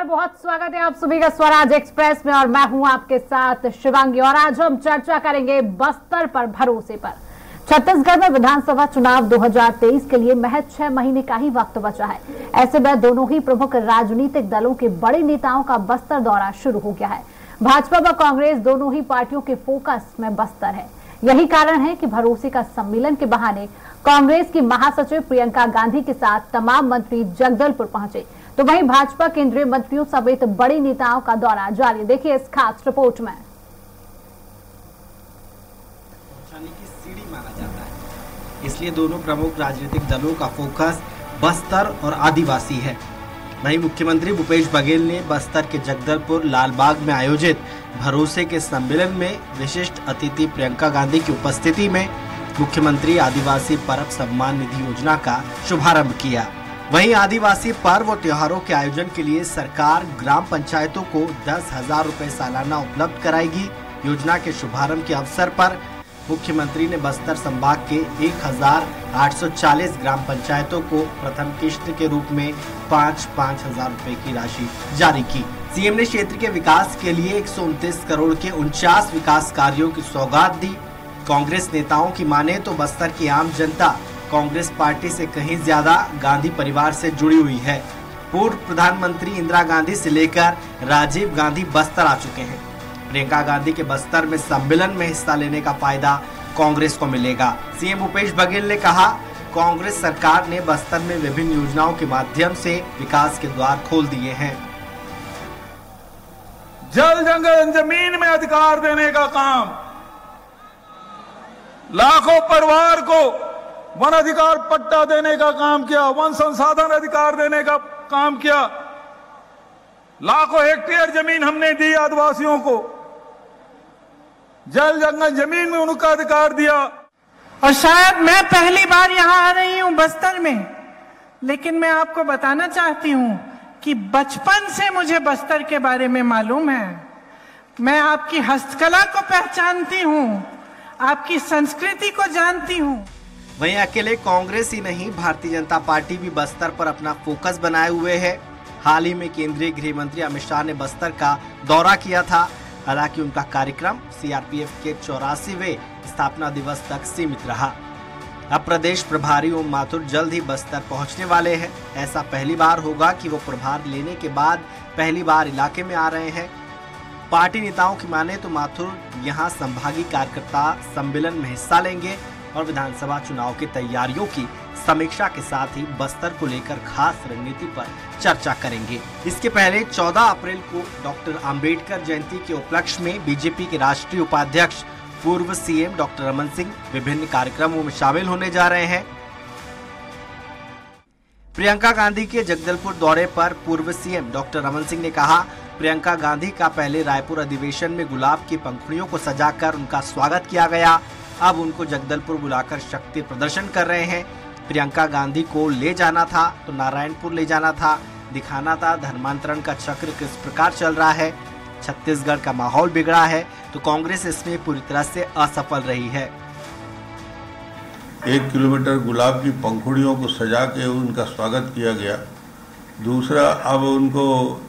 बहुत स्वागत है आप सभी का स्वराज एक्सप्रेस में और मैं हूं आपके साथ शिवांगी। और आज हम चर्चा करेंगे बस्तर पर भरोसे पर। छत्तीसगढ़ में विधानसभा चुनाव 2023 के लिए महज 6 महीने का ही वक्त बचा है। ऐसे में दोनों ही प्रमुख राजनीतिक दलों के बड़े नेताओं का बस्तर दौरा शुरू हो गया है। भाजपा व कांग्रेस दोनों ही पार्टियों के फोकस में बस्तर है। यही कारण है कि भरोसे का सम्मेलन के बहाने कांग्रेस की महासचिव प्रियंका गांधी के साथ तमाम मंत्री जगदलपुर पहुंचे, तो वहीं भाजपा केंद्रीय मंत्रियों समेत बड़े नेताओं का दौरा जारी। देखिए इस खास रिपोर्ट में। की सीढ़ी माना जाता है, इसलिए दोनों प्रमुख राजनीतिक दलों का फोकस बस्तर और आदिवासी है। वहीं मुख्यमंत्री भूपेश बघेल ने बस्तर के जगदलपुर लालबाग में आयोजित भरोसे के सम्मेलन में विशिष्ट अतिथि प्रियंका गांधी की उपस्थिति में मुख्यमंत्री आदिवासी पर्व सम्मान निधि योजना का शुभारंभ किया। वहीं आदिवासी पर्व और त्योहारों के आयोजन के लिए सरकार ग्राम पंचायतों को 10,000 रुपए सालाना उपलब्ध कराएगी। योजना के शुभारंभ के अवसर पर मुख्यमंत्री ने बस्तर संभाग के 1,840 ग्राम पंचायतों को प्रथम किश्त के रूप में 5,000 रुपए की राशि जारी की। सीएम ने क्षेत्र के विकास के लिए 129 करोड़ के 49 विकास कार्यों की सौगात दी। कांग्रेस नेताओं की माने तो बस्तर की आम जनता कांग्रेस पार्टी से कहीं ज्यादा गांधी परिवार से जुड़ी हुई है। पूर्व प्रधानमंत्री इंदिरा गांधी से लेकर राजीव गांधी बस्तर आ चुके हैं। प्रियंका गांधी के बस्तर में सम्मेलन में हिस्सा लेने का फायदा कांग्रेस को मिलेगा। सीएम भूपेश बघेल ने कहा, कांग्रेस सरकार ने बस्तर में विभिन्न योजनाओं के माध्यम से विकास के द्वार खोल दिए हैं। जल जंगल जमीन में अधिकार देने का काम, लाखों परिवार को वन अधिकार पट्टा देने का काम किया, वन संसाधन अधिकार देने का काम किया। लाखों हेक्टेयर जमीन हमने दी आदिवासियों को, जल जंगल जमीन में उनका अधिकार दिया। और शायद मैं पहली बार यहां आ रही हूं बस्तर में, लेकिन मैं आपको बताना चाहती हूं कि बचपन से मुझे बस्तर के बारे में मालूम है। मैं आपकी हस्तकला को पहचानती हूं, आपकी संस्कृति को जानती हूं। वहीं अकेले कांग्रेस ही नहीं, भारतीय जनता पार्टी भी बस्तर पर अपना फोकस बनाए हुए है। हाल ही में केंद्रीय गृह मंत्री अमित शाह ने बस्तर का दौरा किया था। हालांकि उनका कार्यक्रम सीआरपीएफ के 84वें स्थापना दिवस तक सीमित रहा। अब प्रदेश प्रभारी ओम माथुर जल्द ही बस्तर पहुंचने वाले हैं। ऐसा पहली बार होगा कि वो प्रभार लेने के बाद पहली बार इलाके में आ रहे हैं। पार्टी नेताओं की माने तो माथुर यहां संभागीय कार्यकर्ता सम्मेलन में हिस्सा लेंगे और विधानसभा चुनाव की तैयारियों की समीक्षा के साथ ही बस्तर को लेकर खास रणनीति पर चर्चा करेंगे। इसके पहले 14 अप्रैल को डॉक्टर अंबेडकर जयंती के उपलक्ष्य में बीजेपी के राष्ट्रीय उपाध्यक्ष पूर्व सीएम डॉक्टर रमन सिंह विभिन्न कार्यक्रमों में शामिल होने जा रहे हैं। प्रियंका गांधी के जगदलपुर दौरे पर पूर्व सीएम डॉक्टर रमन सिंह ने कहा, प्रियंका गांधी का पहले रायपुर अधिवेशन में गुलाब की पंखुड़ियों को सजाकर उनका स्वागत किया गया। अब उनको जगदलपुर बुलाकर शक्ति प्रदर्शन कर रहे हैं। प्रियंका गांधी को ले जाना था तो नारायणपुर ले जाना था, दिखाना था धर्मांतरण का चक्र किस प्रकार चल रहा है। छत्तीसगढ़ का माहौल बिगड़ा है तो कांग्रेस इसमें पूरी तरह से असफल रही है। 1 किलोमीटर गुलाब की पंखुड़ियों को सजा के उनका स्वागत किया गया। दूसरा, अब उनको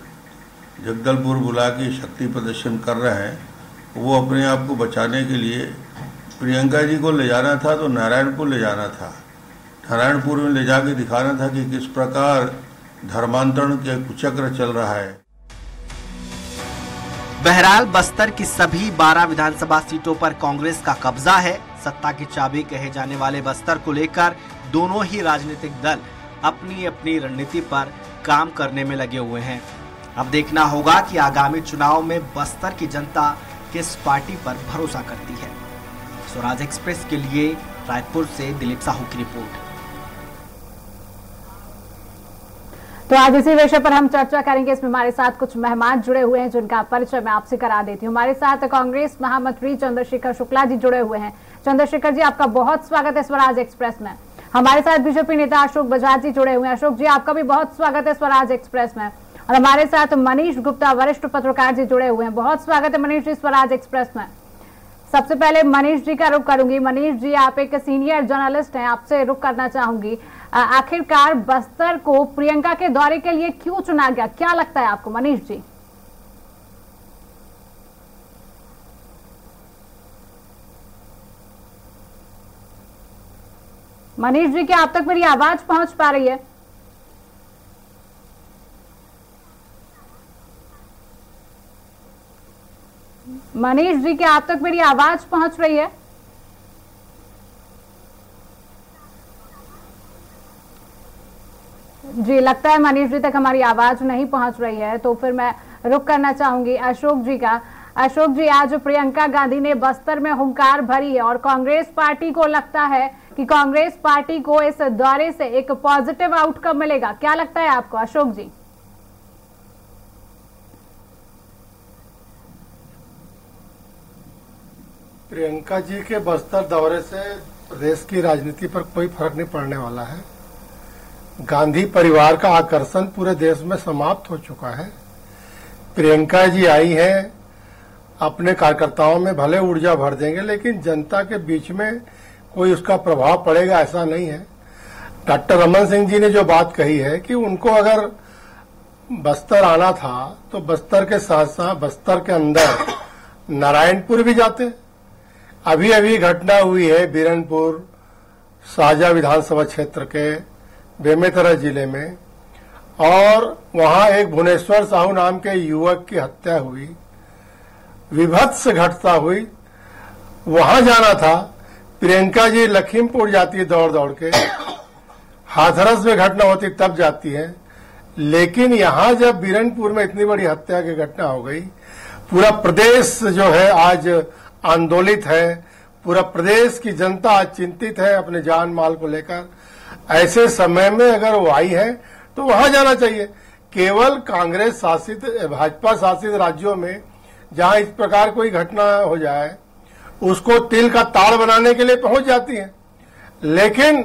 जगदलपुर बुला के शक्ति प्रदर्शन कर रहे हैं। वो अपने आप को बचाने के लिए प्रियंका जी को ले जाना था तो नारायणपुर ले जाना था। नारायणपुर में ले जाके दिखाना था कि किस प्रकार धर्मांतरण के कुचक्र चल रहा है। बहरहाल बस्तर की सभी 12 विधानसभा सीटों पर कांग्रेस का कब्जा है। सत्ता की चाबी कहे जाने वाले बस्तर को लेकर दोनों ही राजनीतिक दल अपनी अपनी रणनीति पर काम करने में लगे हुए हैं। अब देखना होगा कि आगामी चुनाव में बस्तर की जनता किस पार्टी पर भरोसा करती है। स्वराज एक्सप्रेस के लिए रायपुर से दिलीप साहू की रिपोर्ट। तो आज इसी विषय पर हम चर्चा करेंगे। इसमें हमारे साथ कुछ मेहमान जुड़े हुए हैं जिनका परिचय मैं आपसे करा देती हूँ। हमारे साथ कांग्रेस महामंत्री चंद्रशेखर शुक्ला जी जुड़े हुए हैं। चंद्रशेखर जी, आपका बहुत स्वागत है स्वराज एक्सप्रेस में। हमारे साथ बीजेपी नेता अशोक बजाज जी जुड़े हुए हैं। अशोक जी, आपका भी बहुत स्वागत है स्वराज एक्सप्रेस में। और हमारे साथ मनीष गुप्ता वरिष्ठ पत्रकार जी जुड़े हुए हैं। बहुत स्वागत है मनीष जी स्वराज एक्सप्रेस में। सबसे पहले मनीष जी का रुख करूंगी। मनीष जी, आप एक सीनियर जर्नलिस्ट हैं, आपसे रुख करना चाहूंगी। आखिरकार बस्तर को प्रियंका के दौरे के लिए क्यों चुना गया, क्या लगता है आपको मनीष जी? मनीष जी, क्या आप तक मेरी आवाज पहुंच पा रही है? मनीष जी, क्या आप तक मेरी आवाज पहुंच रही है? जी, लगता है मनीष जी तक हमारी आवाज नहीं पहुंच रही है, तो फिर मैं रुक करना चाहूंगी अशोक जी का। अशोक जी, आज प्रियंका गांधी ने बस्तर में हुंकार भरी है और कांग्रेस पार्टी को लगता है कि कांग्रेस पार्टी को इस दौरे से एक पॉजिटिव आउटकम मिलेगा, क्या लगता है आपको अशोक जी? प्रियंका जी के बस्तर दौरे से प्रदेश की राजनीति पर कोई फर्क नहीं पड़ने वाला है। गांधी परिवार का आकर्षण पूरे देश में समाप्त हो चुका है। प्रियंका जी आई हैं, अपने कार्यकर्ताओं में भले ऊर्जा भर देंगे, लेकिन जनता के बीच में कोई उसका प्रभाव पड़ेगा ऐसा नहीं है। डॉक्टर रमन सिंह जी ने जो बात कही है कि उनको अगर बस्तर आना था तो बस्तर के साथ साथ बस्तर के अंदर नारायणपुर भी जाते। अभी अभी घटना हुई है बीरनपुर साजा विधानसभा क्षेत्र के बेमेतरा जिले में, और वहां एक भुवनेश्वर साहू नाम के युवक की हत्या हुई, विभत्स घटना हुई। वहां जाना था। प्रियंका जी लखीमपुर जाती है दौड़ दौड़ के, हाथरस में घटना होती तब जाती है, लेकिन यहां जब बीरनपुर में इतनी बड़ी हत्या की घटना हो गई, पूरा प्रदेश जो है आज आंदोलित है, पूरा प्रदेश की जनता आज चिंतित है अपने जान माल को लेकर। ऐसे समय में अगर वो आई है तो वहां जाना चाहिए। केवल कांग्रेस शासित भाजपा शासित राज्यों में जहां इस प्रकार कोई घटना हो जाए उसको तिल का ताड़ बनाने के लिए पहुंच जाती है, लेकिन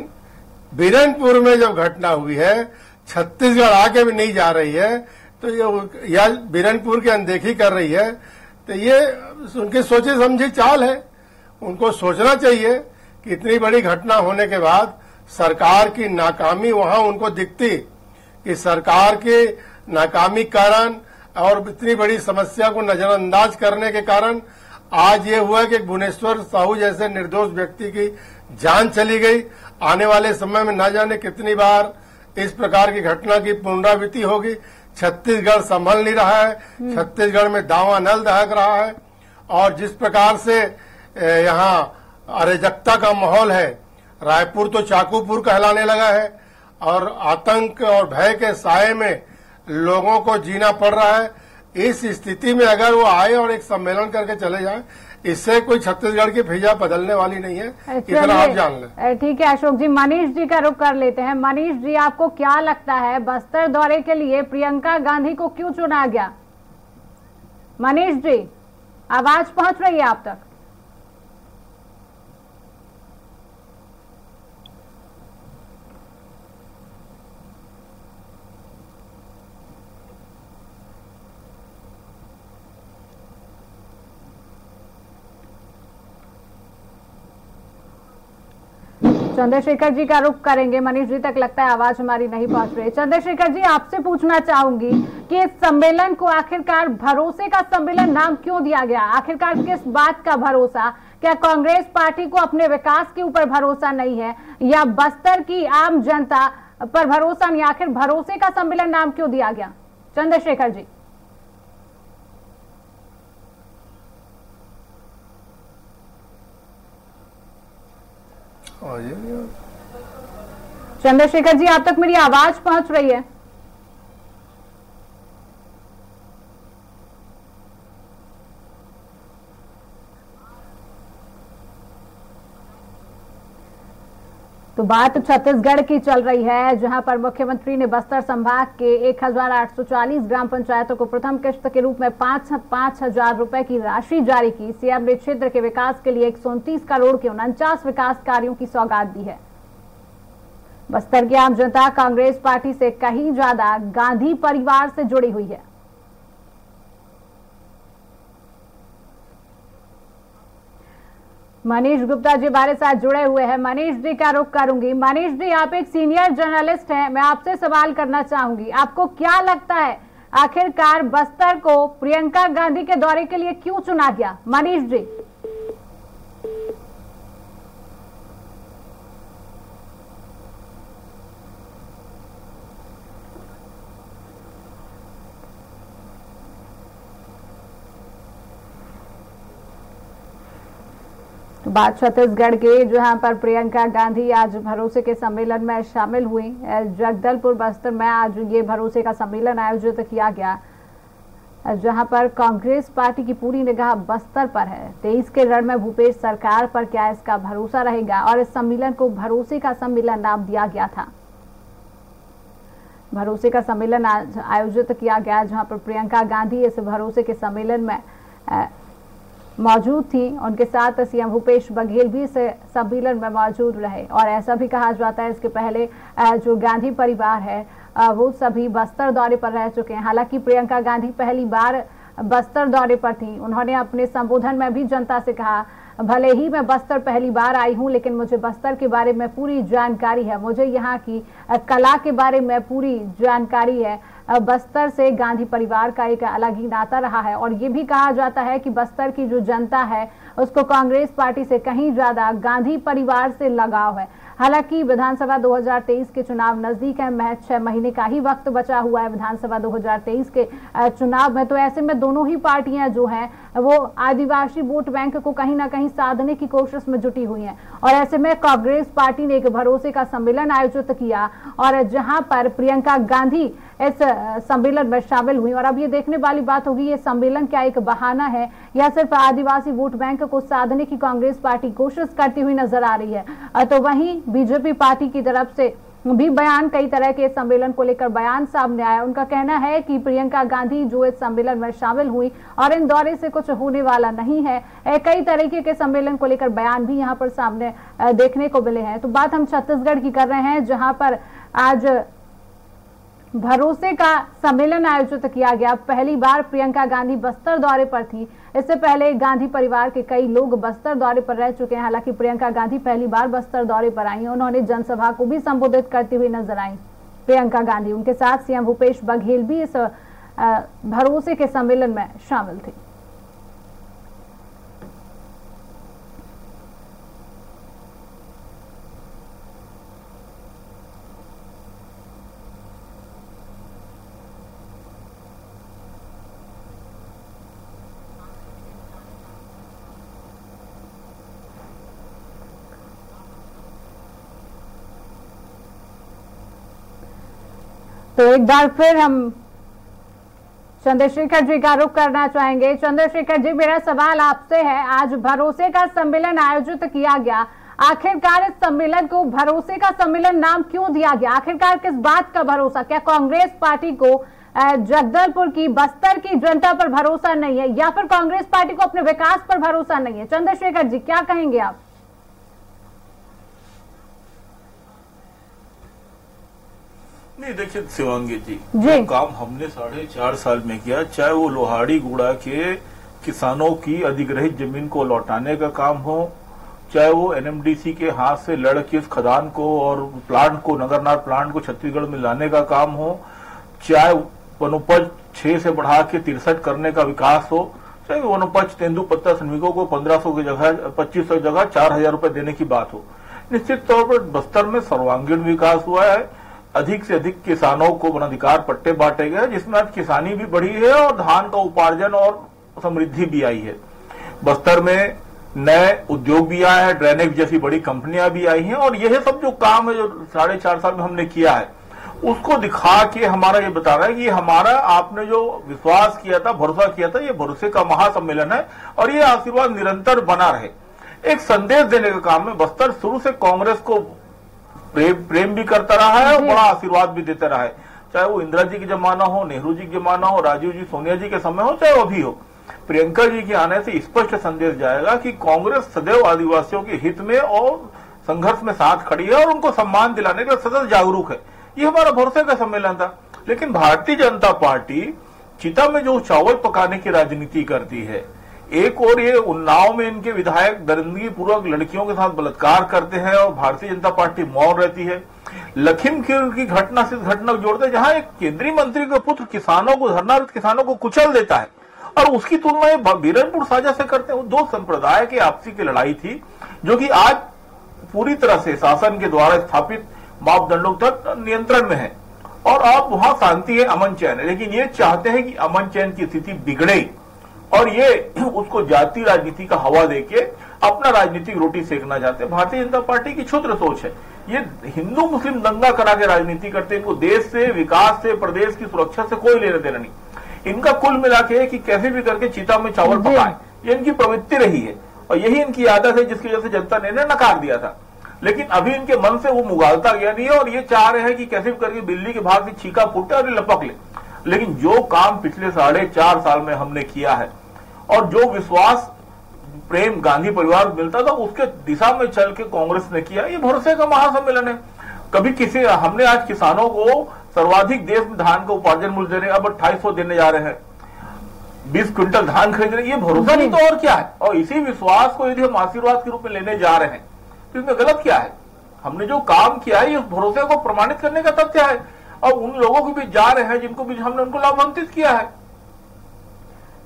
बीरनपुर में जब घटना हुई है, छत्तीसगढ़ आके भी नहीं जा रही है, तो ये या बीरनपुर की अनदेखी कर रही है, तो ये उनकी सोचे समझी चाल है। उनको सोचना चाहिए कि इतनी बड़ी घटना होने के बाद सरकार की नाकामी वहां उनको दिखती कि सरकार के नाकामी कारण और इतनी बड़ी समस्या को नजरअंदाज करने के कारण आज ये हुआ कि भुवनेश्वर साहू जैसे निर्दोष व्यक्ति की जान चली गई। आने वाले समय में न जाने कितनी बार इस प्रकार की घटना की पुनरावृत्ति होगी। छत्तीसगढ़ संभल नहीं रहा है, छत्तीसगढ़ में दावानल दहक रहा है, और जिस प्रकार से यहाँ अराजकता का माहौल है, रायपुर तो चाकूपुर कहलाने लगा है, और आतंक और भय के साए में लोगों को जीना पड़ रहा है। इस स्थिति में अगर वो आए और एक सम्मेलन करके चले जाए, इससे कोई छत्तीसगढ़ की फिजा बदलने वाली नहीं है, इतना आप जान लें। ठीक है अशोक जी, मनीष जी का रुख कर लेते हैं। मनीष जी, आपको क्या लगता है बस्तर दौरे के लिए प्रियंका गांधी को क्यों चुना गया? मनीष जी, आवाज पहुंच रही है आप तक? चंद्रशेखर जी का रुख करेंगे। मनीष जी तक लगता है आवाज हमारी नहीं पहुंच रही। चंद्रशेखर जी, आपसे पूछना चाहूंगी कि इस सम्मेलन को आखिरकार भरोसे का सम्मेलन नाम क्यों दिया गया? आखिरकार किस बात का भरोसा? क्या कांग्रेस पार्टी को अपने विकास के ऊपर भरोसा नहीं है, या बस्तर की आम जनता पर भरोसा नहीं? आखिर भरोसे का सम्मेलन नाम क्यों दिया गया? चंद्रशेखर जी। चंद्रशेखर जी, आप तक मेरी आवाज पहुंच रही है? तो बात छत्तीसगढ़ की चल रही है, जहां पर मुख्यमंत्री ने बस्तर संभाग के 1840 ग्राम पंचायतों को प्रथम किश्त के रूप में 5,000 रुपए की राशि जारी की। सीएम ने क्षेत्र के विकास के लिए 129 करोड़ के 49 विकास कार्यों की सौगात दी है। बस्तर की आम जनता कांग्रेस पार्टी से कहीं ज्यादा गांधी परिवार से जुड़ी हुई है। मनीष गुप्ता जी हमारे साथ जुड़े हुए हैं। मनीष जी का रुख करूंगी। मनीष जी, आप एक सीनियर जर्नलिस्ट हैं, मैं आपसे सवाल करना चाहूंगी, आपको क्या लगता है आखिरकार बस्तर को प्रियंका गांधी के दौरे के लिए क्यों चुना गया? मनीष जी। तो बात छत्तीसगढ़ के जहां पर प्रियंका गांधी आज भरोसे के सम्मेलन में शामिल हुई। जगदलपुर बस्तर में आज ये भरोसे का सम्मेलन आयोजित किया गया, जहां पर कांग्रेस पार्टी की पूरी निगाह बस्तर पर है। 23 के रण में भूपेश सरकार पर क्या इसका भरोसा रहेगा, और इस सम्मेलन को भरोसे का सम्मेलन नाम दिया गया था। भरोसे का सम्मेलन आयोजित किया गया जहां पर प्रियंका गांधी इस भरोसे के सम्मेलन में मौजूद थी। उनके साथ सीएम भूपेश बघेल भी इस सम्मेलन में मौजूद रहे, और ऐसा भी कहा जाता है इसके पहले जो गांधी परिवार है वो सभी बस्तर दौरे पर रह चुके हैं। हालांकि प्रियंका गांधी पहली बार बस्तर दौरे पर थी। उन्होंने अपने संबोधन में भी जनता से कहा, भले ही मैं बस्तर पहली बार आई हूं, लेकिन मुझे बस्तर के बारे में पूरी जानकारी है, मुझे यहाँ की कला के बारे में पूरी जानकारी है। बस्तर से गांधी परिवार का एक अलग ही नाता रहा है, और ये भी कहा जाता है कि बस्तर की जो जनता है उसको कांग्रेस पार्टी से कहीं ज्यादा गांधी परिवार से लगाव है। हालांकि विधानसभा 2023 के चुनाव नजदीक है, महज 6 महीने का ही वक्त बचा हुआ है विधानसभा 2023 के चुनाव में। तो ऐसे में दोनों ही पार्टियां जो हैं वो आदिवासी वोट बैंक को कहीं ना कहीं साधने की कोशिश में जुटी हुई हैं, और ऐसे में कांग्रेस पार्टी ने एक भरोसे का सम्मेलन आयोजित किया, और जहां पर प्रियंका गांधी इस सम्मेलन में शामिल हुई। और अब ये देखने वाली बात होगी, ये सम्मेलन क्या एक बहाना है या सिर्फ आदिवासी वोट बैंक को साधने की कांग्रेस पार्टी कोशिश करती हुई नजर आ रही है। तो वहीं बीजेपी पार्टी की तरफ से भी बयान, कई तरह के सम्मेलन को लेकर बयान सामने आया। उनका कहना है कि प्रियंका गांधी जो इस सम्मेलन में शामिल हुई और इन दौरे से कुछ होने वाला नहीं है। कई तरीके के सम्मेलन को लेकर बयान भी यहाँ पर सामने देखने को मिले हैं। तो बात हम छत्तीसगढ़ की कर रहे हैं, जहां पर आज भरोसे का सम्मेलन आयोजित किया गया। पहली बार प्रियंका गांधी बस्तर दौरे पर थी। इससे पहले गांधी परिवार के कई लोग बस्तर दौरे पर रह चुके हैं। हालांकि प्रियंका गांधी पहली बार बस्तर दौरे पर आई। उन्होंने जनसभा को भी संबोधित करती हुई नजर आई प्रियंका गांधी। उनके साथ सीएम भूपेश बघेल भी इस भरोसे के सम्मेलन में शामिल थे। तो एक बार फिर हम चंद्रशेखर जी का रुख करना चाहेंगे। चंद्रशेखर जी, मेरा सवाल आपसे है, आज भरोसे का सम्मेलन आयोजित किया गया, आखिरकार इस सम्मेलन को भरोसे का सम्मेलन नाम क्यों दिया गया? आखिरकार किस बात का भरोसा? क्या कांग्रेस पार्टी को जगदलपुर की, बस्तर की जनता पर भरोसा नहीं है, या फिर कांग्रेस पार्टी को अपने विकास पर भरोसा नहीं है? चंद्रशेखर जी, क्या कहेंगे आप? नहीं, देखिए शिवांगी जी, जो काम हमने 4.5 साल में किया, चाहे वो लोहाड़ी गुड़ा के किसानों की अधिग्रहित जमीन को लौटाने का काम हो, चाहे वो एनएमडीसी के हाथ से लड़ के इस खदान को और प्लांट को, नगरनार प्लांट को छत्तीसगढ़ में लाने का काम हो, चाहे वनोपज 6 से बढ़ा के 63 करने का विकास हो, चाहे वनोपज तेंदुपत्ता श्रमिकों को 1500 की जगह 2500 की जगह 4000 रुपए देने की बात हो। निश्चित तौर पर बस्तर में सर्वांगीण विकास हुआ है। अधिक से अधिक किसानों को वनाधिकार पट्टे बांटे गए, जिसमें आज किसानी भी बढ़ी है और धान का उपार्जन और समृद्धि भी आई है। बस्तर में नए उद्योग भी आए हैं, ड्रेनेज जैसी बड़ी कंपनियां भी आई हैं, और यह सब जो काम है जो 4.5 साल में हमने किया है, उसको दिखा के हमारा ये बता रहा है कि हमारा आपने जो विश्वास किया था, भरोसा किया था, ये भरोसे का महासम्मेलन है, और ये आशीर्वाद निरंतर बना रहे। एक संदेश देने का काम है। बस्तर शुरू से कांग्रेस को प्रेम भी करता रहा है और बड़ा आशीर्वाद भी देता रहा है, चाहे वो इंदिरा जी के जमाना हो, नेहरू जी के जमाना हो, राजीव जी, सोनिया जी के समय हो, चाहे वो अभी हो। प्रियंका जी के आने से स्पष्ट संदेश जाएगा कि कांग्रेस सदैव आदिवासियों के हित में और संघर्ष में साथ खड़ी है और उनको सम्मान दिलाने के लिए सतत जागरूक है। ये हमारा भरोसे का सम्मेलन था। लेकिन भारतीय जनता पार्टी चिता में जो चावल पकाने की राजनीति करती है, एक और ये उन्नाव में इनके विधायक दरिंदगी पूर्वक लड़कियों के साथ बलात्कार करते हैं और भारतीय जनता पार्टी मौन रहती है। लखीमपुर की घटना से घटना जोड़ते हैं जहां एक केंद्रीय मंत्री का पुत्र किसानों को धरनारत किसानों को कुचल देता है और उसकी तुलना ये बीरनपुर साझा से करते हैं। वो दो संप्रदाय की आपसी की लड़ाई थी जो कि आज पूरी तरह से शासन के द्वारा स्थापित मापदंडों तक नियंत्रण में है और अब वहां शांति है, अमन चैन है। लेकिन ये चाहते हैं कि अमन चैन की स्थिति बिगड़े और ये उसको जाति राजनीति का हवा देके अपना राजनीतिक रोटी सेकना चाहते हैं। भारतीय जनता पार्टी की क्षुद्र सोच है। ये हिंदू मुस्लिम दंगा करा के राजनीति करते हैं। इनको देश से, विकास से, प्रदेश की सुरक्षा से कोई लेना देना नहीं। इनका कुल मिला के कि कैसे भी करके चिता में चावल पकाए, ये इनकी प्रवृत्ति रही है और यही इनकी आदत है जिसकी वजह से जनता ने इन्हें नकार दिया था। लेकिन अभी इनके मन से वो मुगालता गया नहीं है और ये चाह रहे हैं कि कैसे भी करके बिल्ली के भाग से छीका फूटे और ये लपक ले। लेकिन जो काम पिछले 4.5 साल में हमने किया है और जो विश्वास प्रेम गांधी परिवार को मिलता था उसके दिशा में चल के कांग्रेस ने किया, ये भरोसे का महासम्मेलन है। कभी किसी हमने आज किसानों को सर्वाधिक देश में धान का उपार्जन मूल्य दे रहे हैं, अब 2800 देने जा रहे हैं, 20 क्विंटल धान खरीद रहे हैं। ये भरोसा नहीं तो और क्या है। और इसी विश्वास को यदि हम आशीर्वाद के रूप में लेने जा रहे हैं तो इसमें गलत क्या है। हमने जो काम किया है ये भरोसे को प्रमाणित करने का तथ्य है और उन लोगों के बीच जा रहे हैं जिनको भी हमने उनको लाभान्वित किया है।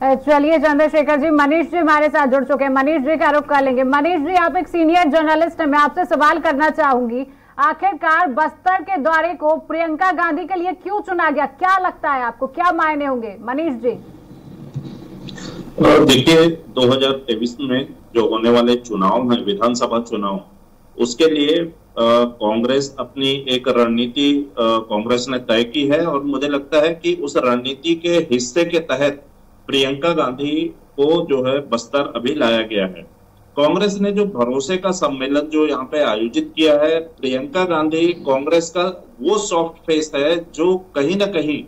चलिए चंद्रशेखर जी, मनीष जी हमारे साथ जुड़ चुके हैं। मनीष जी का रुख कर लेंगे। मनीष जी, आप एक सीनियर जर्नलिस्ट हैं, मैं आपसे सवाल करना चाहूंगी, आखिरकार बस्तर के दौरे को प्रियंका गांधी के लिए क्यों चुना गया? क्या लगता है आपको, क्या मायने होंगे? मनीष जी देखिए, 2023 में जो होने वाले चुनाव हैं, विधानसभा चुनाव, उसके लिए कांग्रेस अपनी एक रणनीति कांग्रेस ने तय की है और मुझे लगता है कि उस रणनीति के हिस्से के तहत प्रियंका गांधी को जो है बस्तर अभी लाया गया है। कांग्रेस ने जो भरोसे का सम्मेलन जो यहाँ पे आयोजित किया है, प्रियंका गांधी कांग्रेस का वो सॉफ्ट फेस है जो कहीं ना कहीं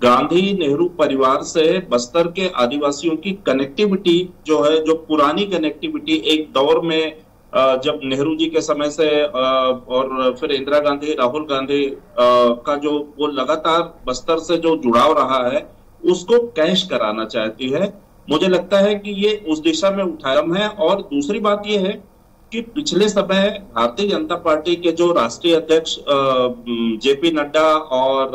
गांधी नेहरू परिवार से बस्तर के आदिवासियों की कनेक्टिविटी जो है, जो पुरानी कनेक्टिविटी एक दौर में जब नेहरू जी के समय से और फिर इंदिरा गांधी, राहुल गांधी का जो वो लगातार बस्तर से जो जुड़ाव रहा है उसको कैश कराना चाहती है। मुझे लगता है कि ये उस दिशा में उठायम है। और दूसरी बात ये है कि पिछले समय भारतीय जनता पार्टी के जो राष्ट्रीय अध्यक्ष जेपी नड्डा और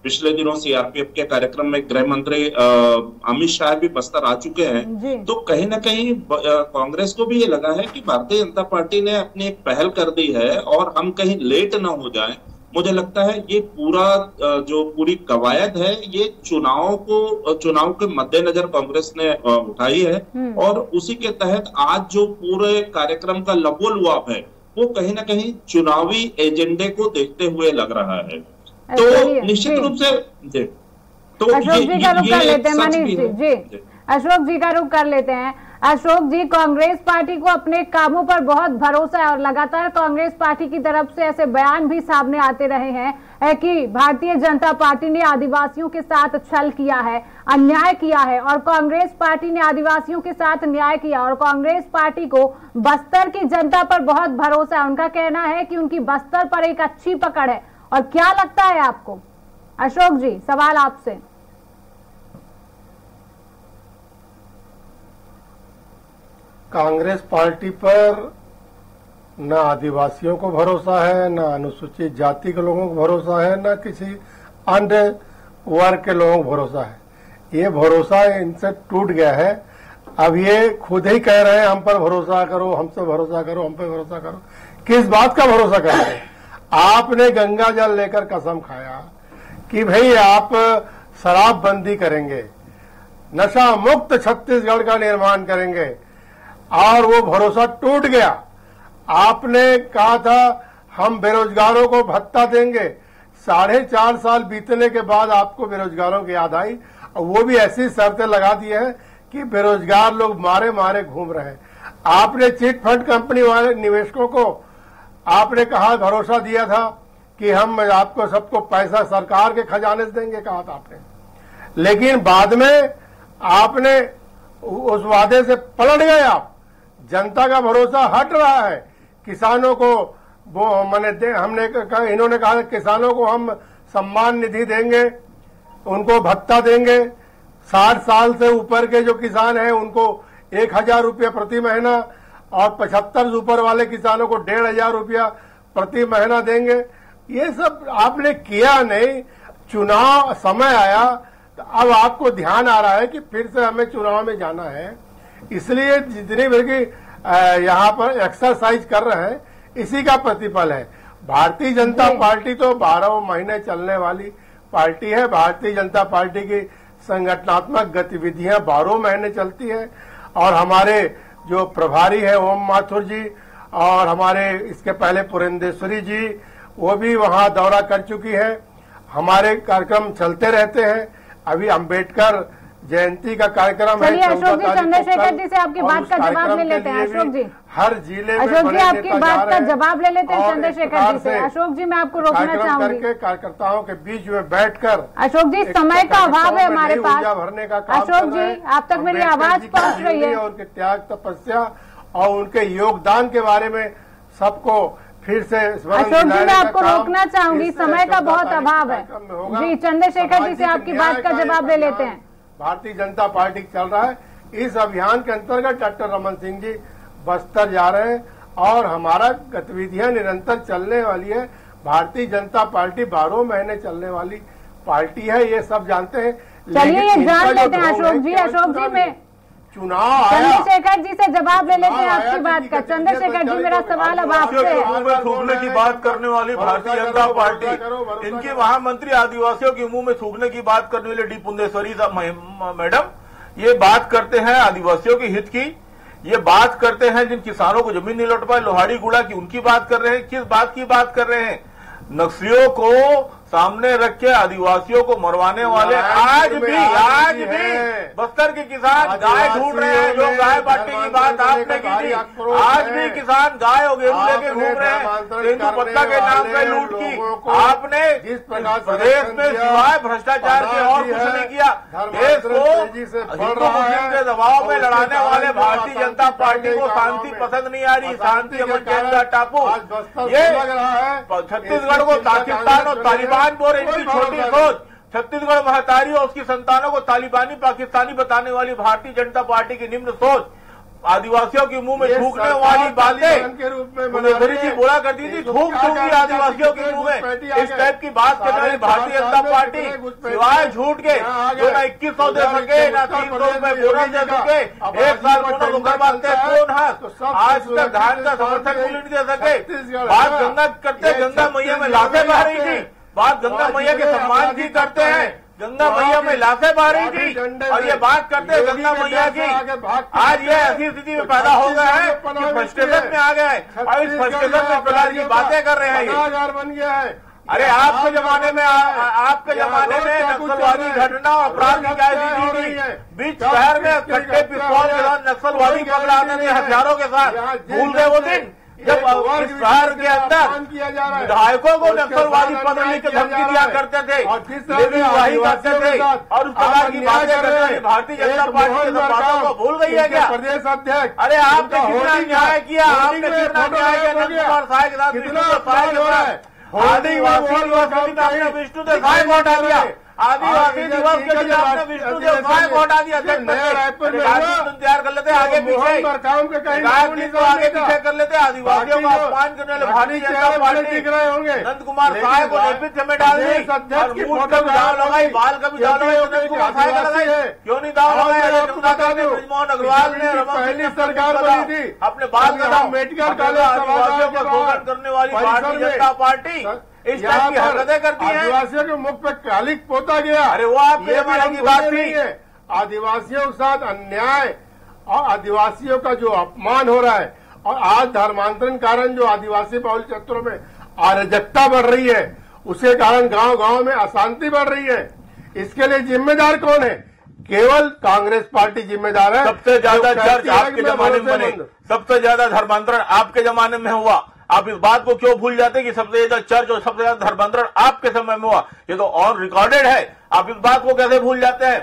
पिछले दिनों सीआरपीएफ के कार्यक्रम में गृह मंत्री अमित शाह भी बस्तर आ चुके हैं, तो कहीं ना कहीं कांग्रेस को भी ये लगा है कि भारतीय जनता पार्टी ने अपनी एक पहल कर दी है और हम कहीं लेट ना हो जाएं। मुझे लगता है ये पूरी कवायद है, ये चुनाव के मद्देनजर कांग्रेस ने उठाई है और उसी के तहत आज जो पूरे कार्यक्रम का लबोलुआब है वो कहीं ना कहीं चुनावी एजेंडे को देखते हुए लग रहा है। तो निश्चित रूप से अशोक जी का रुख कर लेते हैं। मनीष जी अशोक जी का रुख कर लेते हैं। अशोक जी, कांग्रेस पार्टी को अपने कामों पर बहुत भरोसा है और लगातार कांग्रेस पार्टी की तरफ से ऐसे बयान भी सामने आते रहे हैं कि भारतीय जनता पार्टी ने आदिवासियों के साथ छल किया है, अन्याय किया है और कांग्रेस पार्टी ने आदिवासियों के साथ न्याय किया और कांग्रेस पार्टी को बस्तर की जनता पर बहुत भरोसा है। उनका कहना है कि उनकी बस्तर पर एक अच्छी पकड़ है। और क्या लगता है आपको? अशोक जी, सवाल आपसे। कांग्रेस पार्टी पर न आदिवासियों को भरोसा है, न अनुसूचित जाति के लोगों को भरोसा है, न किसी अन्य वर्ग के लोगों को भरोसा है। ये भरोसा इनसे टूट गया है। अब ये खुद ही कह रहे हैं हम पर भरोसा करो, हमसे भरोसा करो, हम पे भरोसा करो। किस बात का भरोसा कर रहे हैं? आपने गंगा जल लेकर कसम खाया कि भाई आप शराबबंदी करेंगे, नशा मुक्त छत्तीसगढ़ का निर्माण करेंगे और वो भरोसा टूट गया। आपने कहा था हम बेरोजगारों को भत्ता देंगे। 4.5 साल बीतने के बाद आपको बेरोजगारों की याद आई और वो भी ऐसी शर्तें लगा दी है कि बेरोजगार लोग मारे मारे घूम रहे हैं। आपने चिट फंड कंपनी वाले निवेशकों को आपने कहा, भरोसा दिया था कि हम आपको सबको पैसा सरकार के खजाने से देंगे, कहा था आपने। लेकिन बाद में आपने उस वादे से पलट गए। आप जनता का भरोसा हट रहा है। किसानों को वो इन्होंने कहा किसानों को हम सम्मान निधि देंगे, उनको भत्ता देंगे, 60 साल से ऊपर के जो किसान हैं उनको 1000 रुपया प्रति महीना और 75 ऊपर वाले किसानों को 1500 रुपया प्रति महीना देंगे। ये सब आपने किया नहीं। चुनाव समय आया तो अब आपको ध्यान आ रहा है कि फिर से हमें चुनाव में जाना है, इसलिए जितनी भी की यहाँ पर एक्सरसाइज कर रहे हैं इसी का प्रतिफल है। भारतीय जनता पार्टी तो 12 महीने चलने वाली पार्टी है। भारतीय जनता पार्टी की संगठनात्मक गतिविधियां 12 महीने चलती है और हमारे जो प्रभारी है ओम माथुर जी और हमारे इसके पहले पुरेंदेश्वरी जी वो भी वहां दौरा कर चुकी है। हमारे कार्यक्रम चलते रहते हैं। अभी अंबेडकर जयंती का कार्यक्रम है। अशोक जी, चंद्रशेखर जी से आपकी बात का जवाब ले लेते हैं। अशोक जी, हर जिले में अशोक जी आपकी बात का जवाब ले लेते हैं चंद्रशेखर जी से। अशोक जी, मैं आपको रोकना चाहूंगी। करके कार्यकर्ताओं के बीच में बैठकर अशोक जी, समय का अभाव है हमारे पास। भरने का काम अशोक जी, आप तक मेरी आवाज पहुंच रही है। उनके त्याग, तपस्या और उनके योगदान के बारे में सबको फिर से अशोक जी, मैं आपको रोकना चाहूंगी, समय का बहुत अभाव है। जी, चंद्रशेखर जी से आपकी बात का जवाब ले लेते हैं। भारतीय जनता पार्टी चल रहा है। इस अभियान के अंतर्गत डॉक्टर रमन सिंह जी बस्तर जा रहे हैं और हमारा गतिविधियां निरंतर चलने वाली है। भारतीय जनता पार्टी 12 महीने चलने वाली पार्टी है, ये सब जानते हैं। चलिए ये जान लेते हैं अशोक जी। अशोक जी, मैं चुनाव चंद्रशेखर जी से जवाब ले लेते हैं आपकी बात का। चंद्रशेखर जी, मेरा सवाल अब आपसे है। थूकने की बात करने वाली भारतीय जनता पार्टी, इनके महामंत्री आदिवासियों के मुंह में थूकने की बात करने वाले डी पुंदेश्वरी मैडम, ये बात करते हैं आदिवासियों के हित की, ये बात करते हैं जिन किसानों को जमीन नहीं लौट पाए, लोहाड़ी गुड़ा की, उनकी बात कर रहे हैं। किस बात की बात कर रहे हैं? नक्सलियों को सामने रख के आदिवासियों को मरवाने वाले आज भी बस्तर के किसान गाय ढूंढ रहे हैं। जो गाय बांटने की बात आपने की थी, आज भी किसान गाय और गेहूं लेके घूम रहे हैं। तेंदू पत्ता के नाम पे लूट की आपने जिस प्रदेश में सिवाय भ्रष्टाचार के और कुछ नहीं किया। देश को हिंदू मुस्लिम के दबाव में लड़ाने वाले भारतीय जनता पार्टी को शांति पसंद नहीं आ रही। शांति अमन चैन का टापू ये छत्तीसगढ़ को पाकिस्तान और तालिबान बोल, इनकी छोटी सोच। छत्तीसगढ़ महतारी और उसकी संतानों को तालिबानी पाकिस्तानी बताने वाली भारतीय जनता पार्टी की निम्न सोच, आदिवासियों के मुंह में थूकने वाली बातें पुंदेश्वरी जी बोला करती थी, थूक दूंगी आदिवासियों के मुंह में। इस टाइप की बात करने वाली भारतीय जनता पार्टी सिवाय झूठ के जो ना 2100 दे सके, ना 300 रुपए बोनस दे सके, 1 साल बोनस उधर बांधते कौन हाथ, आज तक धान का समर्थन मूल्य नहीं दे सके। बात गंगा करते, गंगा मैया में लाशें बह रही थी। बात गंगा मैया के सम्मान की करते हैं, गंगा मैया में लाशें बह रही थी और ये बात करते हैं गंगा मैया की। आज ये ऐसी स्थिति में पैदा हो गया है कि फ्रस्ट्रेशन में आ गए हैं और इस फ्रस्ट्रेशन में प्रकार की बातें कर रहे हैं। ये बन गया है। अरे आपके जमाने में नक्सलवादी घटना और अपराध की क्या स्थिति थी? बीच शहर में कट्टे पिस्तौल के साथ नक्सलवादी पकड़ाते थे हथियारों के साथ। भूल गए वो दिन जब इस शहर के अंदर विधायकों को नक्सलवादी पकड़ने की धमकी दिया करते थे, लेकिन वही करते थे और उस प्रकार की बातें करते थे। भारतीय जनता पार्टी के बातों को भूल गई है क्या? प्रदेश अध्यक्ष, अरे आपने कितना न्याय किया, आपने कितना न्याय किया नंद कुमार साय के साथ विष्णु साय के साथ। आदिवासी दिवस के दिन आपने विष्णु देव साय को हटा दिया। आदिवासी दिवस के दिन आपने विष्णु देव साय को हटा दिया। तैयार कर लेते आगे पीछे, तो आगे पीछे कर लेते। आदिवासियों का अपमान करने वाले भारतीय जनता पार्टी दिख रहे होंगे। नंद कुमार साय को नेतृत्व में डाल दी और मूल का भी दाव लगाई, बाल का भी दाव लगाई, नंद कुमार साय का लगाई। क्यों नहीं दाव लगाया? ब्रजमोहन अग्रवाल ने पहली सरकार बनी थी अपने बाल का अम्बेडकर आदिवासियों को शोषण करने वाली भारतीय जनता पार्टी इस टाइप की हरकतें करती है। आदिवासियों के मुख पे कालिक पोता गया। अरे वो आपके जमाने की बात थी। आदिवासियों के साथ अन्याय और आदिवासियों का जो अपमान हो रहा है और आज धर्मांतरण कारण जो आदिवासी बहुल क्षेत्रों में अराजकता बढ़ रही है, उसके कारण गांव-गांव में अशांति बढ़ रही है, इसके लिए जिम्मेदार कौन है? केवल कांग्रेस पार्टी जिम्मेदार है। सबसे ज्यादा चर्च आपके जमाने में बने, सबसे ज्यादा धर्मांतरण आपके जमाने में हुआ। आप इस बात को क्यों भूल जाते कि सबसे ज्यादा चर्च और सबसे ज्यादा धर्मांतरण आपके समय में हुआ? ये तो ऑन रिकॉर्डेड है। आप इस बात को कैसे भूल जाते हैं?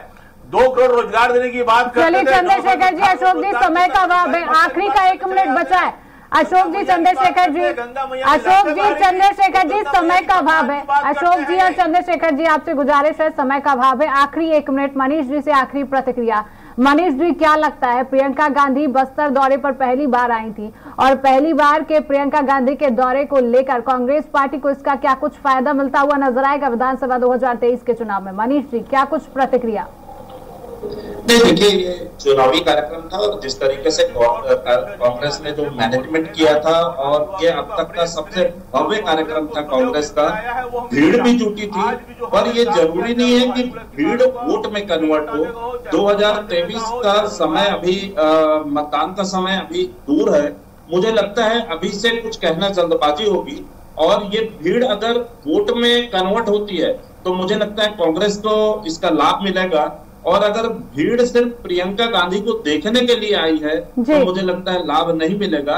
2 करोड़ रोजगार देने की बात करते थे। चलिए चंद्रशेखर जी, अशोक जी, समय का अभाव है, आखिरी का 1 मिनट बचा है। अशोक जी चंद्रशेखर जी, अशोक जी चंद्रशेखर जी, समय का अभाव है। अशोक जी और चंद्रशेखर जी, आपसे गुजारिश है, समय का अभाव है। आखिरी 1 मिनट मनीष जी से आखिरी प्रतिक्रिया। मनीष जी, क्या लगता है, प्रियंका गांधी बस्तर दौरे पर पहली बार आई थी और पहली बार के प्रियंका गांधी के दौरे को लेकर कांग्रेस पार्टी को इसका क्या कुछ फायदा मिलता हुआ नजर आएगा विधानसभा 2023 के चुनाव में? मनीष जी, क्या कुछ प्रतिक्रिया? नहीं, देखिए, ये चुनावी कार्यक्रम था और जिस तरीके से कांग्रेस ने जो मैनेजमेंट किया था और ये अब तक का सबसे भव्य कार्यक्रम था कांग्रेस का। भीड़ भी जुटी थी, पर ये जरूरी नहीं है कि भीड़ वोट में कन्वर्ट हो। 2023 का समय अभी, मतदान का समय अभी दूर है। मुझे लगता है अभी से कुछ कहना जल्दबाजी होगी और ये भीड़ अगर वोट में कन्वर्ट होती है तो मुझे लगता है कांग्रेस को इसका लाभ मिलेगा। और अगर भीड़ सिर्फ प्रियंका गांधी को देखने के लिए आई है तो मुझे लगता है लाभ नहीं मिलेगा।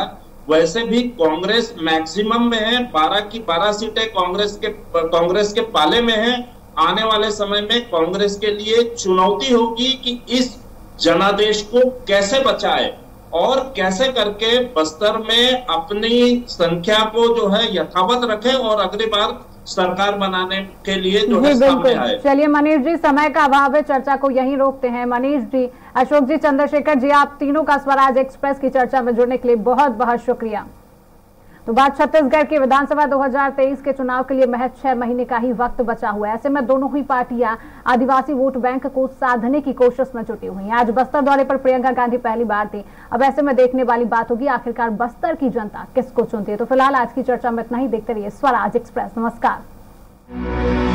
वैसे भी कांग्रेस मैक्सिमम में है, 12 की 12 सीटें कांग्रेस के पाले में है। आने वाले समय में कांग्रेस के लिए चुनौती होगी कि इस जनादेश को कैसे बचाए और कैसे करके बस्तर में अपनी संख्या को जो है यथावत रखे और अगली बार सरकार बनाने के लिए जो है सामने आए। चलिए मनीष जी, समय का अभाव है, चर्चा को यहीं रोकते हैं। मनीष जी, अशोक जी, चंद्रशेखर जी, आप तीनों का स्वराज एक्सप्रेस की चर्चा में जुड़ने के लिए बहुत बहुत शुक्रिया। तो बात छत्तीसगढ़ के विधानसभा 2023 के चुनाव के लिए महज 6 महीने का ही वक्त बचा हुआ है। ऐसे में दोनों ही पार्टियां आदिवासी वोट बैंक को साधने की कोशिश में जुटी हुई हैं। आज बस्तर दौरे पर प्रियंका गांधी पहली बार थी। अब ऐसे में देखने वाली बात होगी आखिरकार बस्तर की जनता किसको चुनती है। तो फिलहाल आज की चर्चा में इतना ही। देखते रहिए स्वराज एक्सप्रेस। नमस्कार।